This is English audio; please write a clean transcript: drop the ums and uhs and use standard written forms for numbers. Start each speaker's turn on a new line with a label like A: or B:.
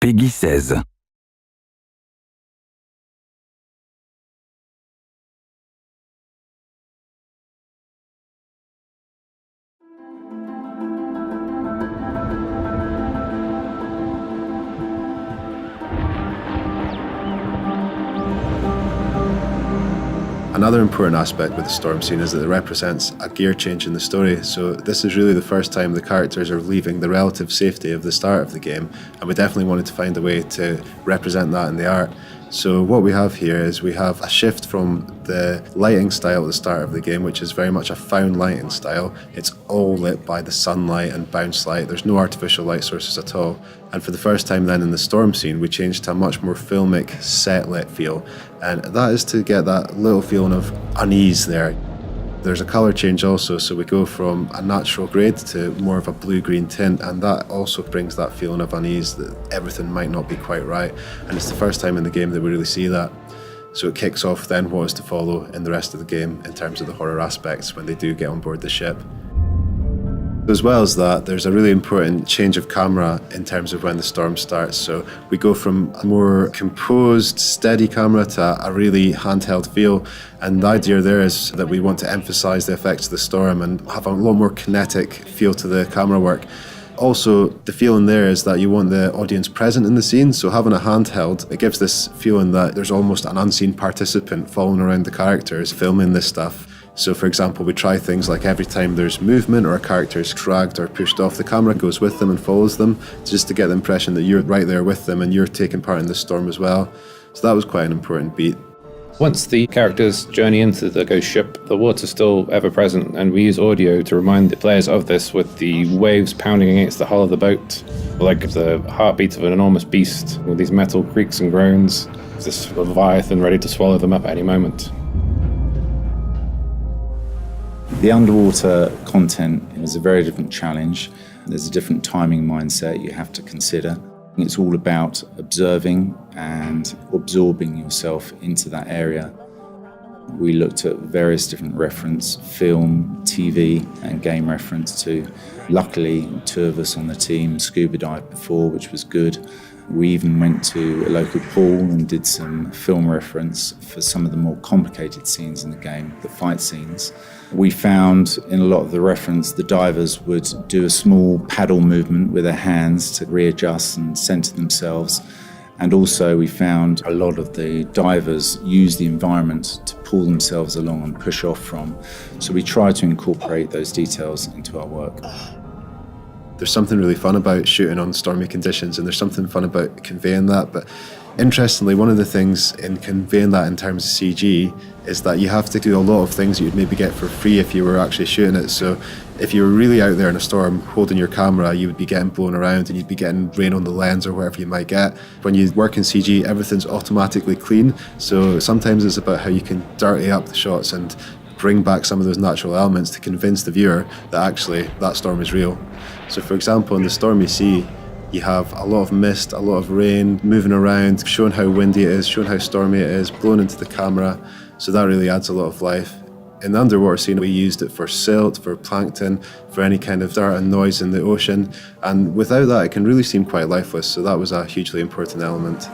A: Peggy 16.
B: Another important aspect with the storm scene is that it represents a gear change in the story, so this is really the first time the characters are leaving the relative safety of the start of the game, and we definitely wanted to find a way to represent that in the art. So what we have here is we have a shift from the lighting style at the start of the game, which is very much a found lighting style. It's all lit by the sunlight and bounce light. There's no artificial light sources at all. And for the first time then in the storm scene, we changed to a much more filmic, set-lit feel. And that is to get that little feeling of unease there. There's a colour change also, so we go from a natural grade to more of a blue-green tint, and that also brings that feeling of unease that everything might not be quite right. And it's the first time in the game that we really see that. So it kicks off then what is to follow in the rest of the game in terms of the horror aspects when they do get on board the ship. As well as that, there's a really important change of camera in terms of when the storm starts. So we go from a more composed, steady camera to a really handheld feel. And the idea there is that we want to emphasize the effects of the storm and have a lot more kinetic feel to the camera work. Also, the feeling there is that you want the audience present in the scene, so having a handheld, it gives this feeling that there's almost an unseen participant following around the characters, filming this stuff. So for example, we try things like every time there's movement or a character is dragged or pushed off, the camera goes with them and follows them, just to get the impression that you're right there with them and you're taking part in the storm as well. So that was quite an important beat.
C: Once the characters journey into the ghost ship, the water's still ever present, and we use audio to remind the players of this with the waves pounding against the hull of the boat, like the heartbeat of an enormous beast with these metal creaks and groans, this leviathan ready to swallow them up at any moment.
D: The underwater content is a very different challenge. There's a different timing mindset you have to consider. It's all about observing and absorbing yourself into that area. We looked at various different reference, film, TV and game reference too. Luckily, 2 of us on the team scuba dived before, which was good. We even went to a local pool and did some film reference for some of the more complicated scenes in the game, the fight scenes. We found in a lot of the reference, the divers would do a small paddle movement with their hands to readjust and center themselves. And also we found a lot of the divers use the environment to pull themselves along and push off from. So we try to incorporate those details into our work.
B: There's something really fun about shooting on stormy conditions, and there's something fun about conveying that. But interestingly, one of the things in conveying that in terms of CG is that you have to do a lot of things that you'd maybe get for free if you were actually shooting it. So if you were really out there in a storm holding your camera, you would be getting blown around and you'd be getting rain on the lens or whatever you might get. When you work in CG, everything's automatically clean. So sometimes it's about how you can dirty up the shots and bring back some of those natural elements to convince the viewer that actually that storm is real. So for example, in the stormy sea, you have a lot of mist, a lot of rain moving around, showing how windy it is, showing how stormy it is, blowing into the camera. So that really adds a lot of life. In the underwater scene, we used it for silt, for plankton, for any kind of dirt and noise in the ocean. And without that, it can really seem quite lifeless. So that was a hugely important element.